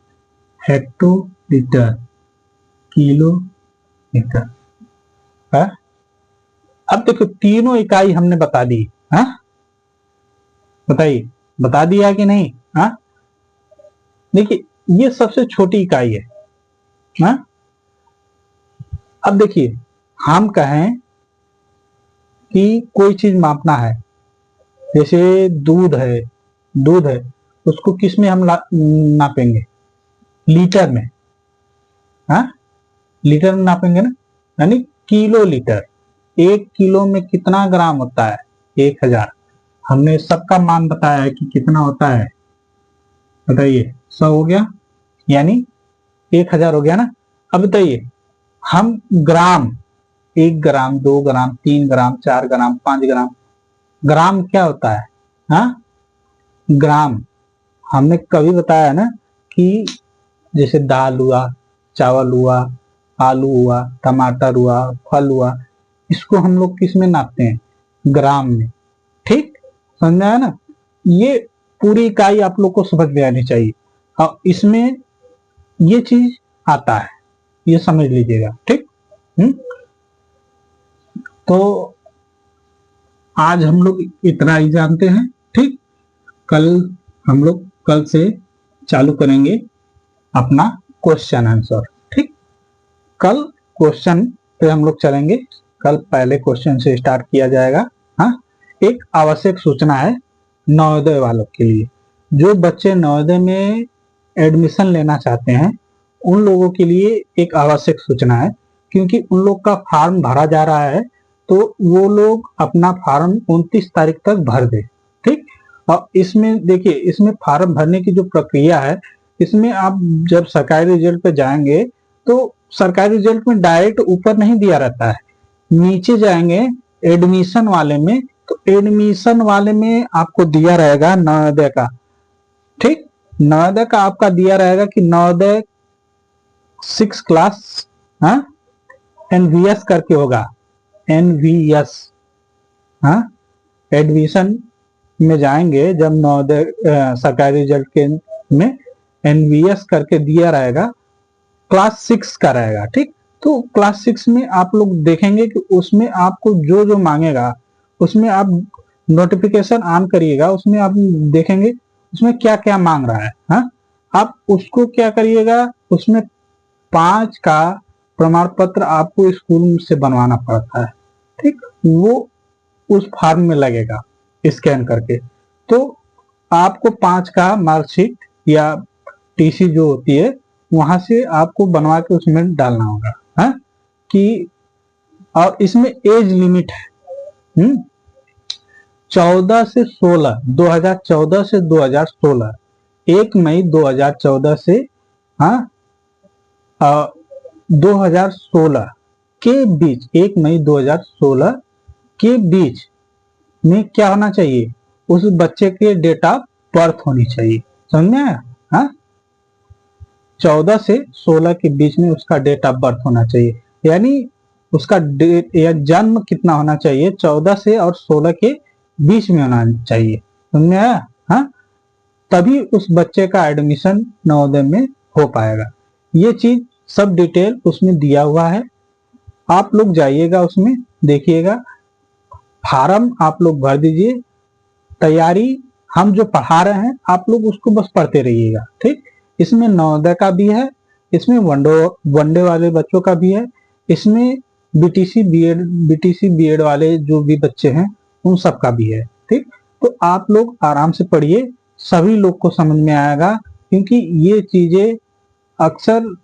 hecto litre, kilo litre. हाँ? अब देखो तीनों इकाई हमने बता दी। हाँ, बताइए, बता दिया कि नहीं? हाँ, देखिए ये सबसे छोटी इकाई है। हाँ, अब देखिए हम कहें कि कोई चीज मापना है, जैसे दूध है, उसको किस में हम नापेंगे? लीटर में। हाँ, लीटर में नापेंगे ना, यानी किलो लीटर। 1 किलो में कितना ग्राम होता है? 1000। हमने सबका मान बताया है कि कितना होता है, बताइए। 100 हो गया, यानी 1000 हो गया ना। अब बताइए हम ग्राम, 1 ग्राम, 2 ग्राम, 3 ग्राम, 4 ग्राम, 5 ग्राम, ग्राम क्या होता है? हाँ, ग्राम हमने कभी बताया ना कि जैसे दाल हुआ, चावल हुआ, आलू हुआ, टमाटर हुआ, फल हुआ, इसको हम लोग किस में नापते हैं? ग्राम में। ठीक, समझ में आया ना? ये पूरी इकाई आप लोग को समझ में आनी चाहिए, और इसमें ये चीज आता है, ये समझ लीजिएगा। ठीक, तो आज हम लोग इतना ही जानते हैं। ठीक, कल हम लोग कल से चालू करेंगे अपना क्वेश्चन आंसर। ठीक, कल क्वेश्चन पे हम लोग चलेंगे। कल पहले क्वेश्चन से स्टार्ट किया जाएगा। हाँ, एक आवश्यक सूचना है नवोदय वालों के लिए, जो बच्चे नवोदय में एडमिशन लेना चाहते हैं उन लोगों के लिए एक आवश्यक सूचना है, क्योंकि उन लोग का फॉर्म भरा जा रहा है, तो वो लोग अपना फॉर्म 29 तारीख तक भर दे। ठीक, और इसमें देखिए, इसमें फॉर्म भरने की जो प्रक्रिया है, इसमें आप जब सरकारी रिजल्ट पे जाएंगे तो सरकारी रिजल्ट में डायरेक्ट ऊपर नहीं दिया रहता है, नीचे जाएंगे एडमिशन वाले में, तो एडमिशन वाले में आपको दिया रहेगा नवोदय का। ठीक, नवोदय का आपका दिया रहेगा कि नवोदय 6 क्लास, हाँ, एनवीएस करके होगा, एनवीएस। हाँ, एडमिशन में जाएंगे जब नवोदय सरकारी रिजल्ट के में एनवीएस करके दिया रहेगा, क्लास 6 का रहेगा। ठीक, तो क्लास 6 में आप लोग देखेंगे कि उसमें आपको जो जो मांगेगा, उसमें आप नोटिफिकेशन ऑन करिएगा, उसमें आप देखेंगे उसमें क्या क्या मांग रहा है। हाँ, आप उसको क्या करिएगा, उसमें 5 का प्रमाण पत्र आपको स्कूल से बनवाना पड़ता है। ठीक, वो उस फॉर्म में लगेगा स्कैन करके, तो आपको 5 का मार्कशीट या टीसी जो होती है वहां से आपको बनवा के उसमें डालना होगा। हाँ, कि और इसमें एज लिमिट है 14 से 16, 2014 से 2016, 1 मई 2014 से, हाँ, 2016 के बीच, 1 मई 2016 के बीच में क्या होना चाहिए, उस बच्चे के डेट ऑफ बर्थ होनी चाहिए। समझ में आया? हाँ, 14 से 16 के बीच में उसका डेट ऑफ बर्थ होना चाहिए, यानी उसका डेट या जन्म कितना होना चाहिए, 14 से और 16 के बीच में होना चाहिए। समझ में आया? हाँ, तभी उस बच्चे का एडमिशन नवोदय में हो पाएगा। ये चीज सब डिटेल उसमें दिया हुआ है, आप लोग जाइएगा उसमें देखिएगा, फार्म आप लोग भर दीजिए, तैयारी हम जो पढ़ा रहे हैं आप लोग उसको बस पढ़ते रहिएगा। ठीक, इसमें नवोदय का भी है, इसमें वनडे वाले बच्चों का भी है, इसमें बीटीसी बीएड वाले जो भी बच्चे हैं उन सब का भी है। ठीक, तो आप लोग आराम से पढ़िए, सभी लोग को समझ में आएगा, क्योंकि ये चीजें अक्सर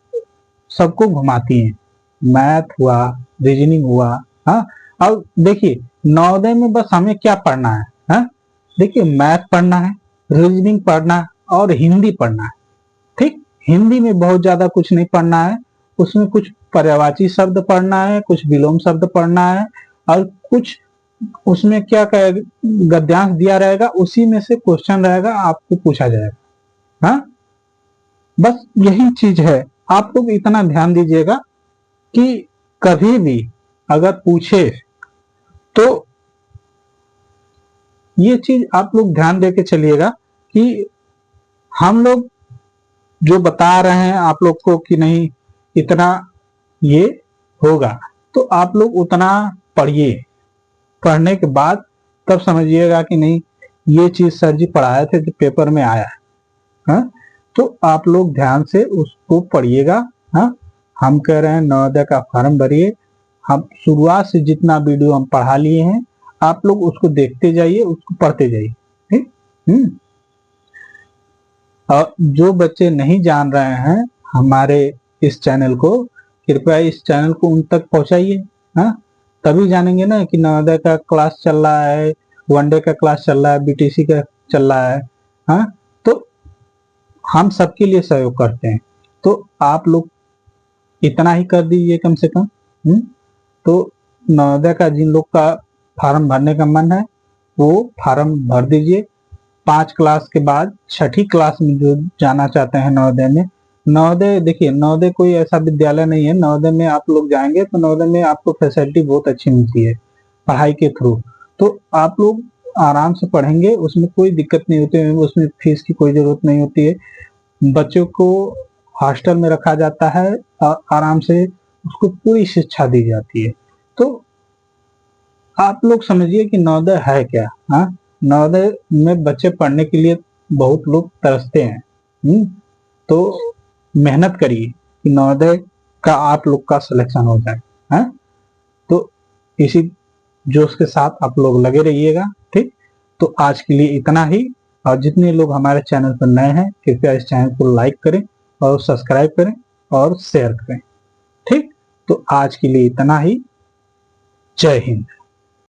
सबको घुमाती हैं। मैथ हुआ, रीजनिंग हुआ। हाँ, अब देखिए नवोदय में बस हमें क्या पढ़ना है? हाँ, देखिए मैथ पढ़ना है, रीजनिंग पढ़ना है और हिंदी पढ़ना है। ठीक, हिंदी में बहुत ज्यादा कुछ नहीं पढ़ना है, उसमें कुछ पर्यायवाची शब्द पढ़ना है, कुछ विलोम शब्द पढ़ना है, और कुछ उसमें क्या गद्यांश दिया रहेगा, उसी में से क्वेश्चन रहेगा, आपको पूछा जाएगा। हाँ, बस यही चीज है। आप लोग इतना ध्यान दीजिएगा कि कभी भी अगर पूछे तो ये चीज आप लोग ध्यान दे के चलिएगा कि हम लोग जो बता रहे हैं आप लोग को कि नहीं इतना ये होगा, तो आप लोग उतना पढ़िए। पढ़ने के बाद तब समझिएगा कि नहीं ये चीज सर जी पढ़ाए थे जो पेपर में आया है। हाँ? तो आप लोग ध्यान से उसको पढ़िएगा। हाँ? हम कह रहे हैं नवोदय का फॉर्म भरिए। हम शुरुआत से जितना वीडियो हम पढ़ा लिए हैं आप लोग उसको देखते जाइए, उसको पढ़ते जाइए। ठीक। और जो बच्चे नहीं जान रहे हैं हमारे इस चैनल को, कृपया इस चैनल को उन तक पहुंचाइए। हाँ, तभी जानेंगे ना कि नवोदय का क्लास चल रहा है, वनडे का क्लास चल रहा है, बीटीसी का चल रहा है। हाँ, तो हम सबके लिए सहयोग करते हैं, तो आप लोग इतना ही कर दीजिए कम से कम। तो नवोदय का जिन लोग का फार्म भरने का मन है वो फार्म भर दीजिए। 5 क्लास के बाद 6ठी क्लास में जो जाना चाहते हैं नवोदय में, नवोदय देखिए नवोदय कोई ऐसा विद्यालय नहीं है। नवोदय में आप लोग जाएंगे तो नवोदय में आपको फैसिलिटी बहुत अच्छी मिलती है पढ़ाई के थ्रू। तो आप लोग आराम से पढ़ेंगे, उसमें कोई दिक्कत नहीं होती है, उसमें फीस की कोई जरूरत नहीं होती है। बच्चों को हॉस्टल में रखा जाता है, आराम से उसको पूरी शिक्षा दी जाती है। तो आप लोग समझिए कि नवोदय है क्या। हाँ, नवोदय में बच्चे पढ़ने के लिए बहुत लोग तरसते हैं। तो मेहनत करिए कि नवोदय का आप लोग का सिलेक्शन हो जाए। हाँ, तो इसी जोश के साथ आप लोग लगे रहिएगा। ठीक, तो आज के लिए इतना ही। और जितने लोग हमारे चैनल पर नए हैं कृपया इस चैनल को लाइक करें और सब्सक्राइब करें और शेयर करें। ठीक, तो आज के लिए इतना ही। जय हिंद।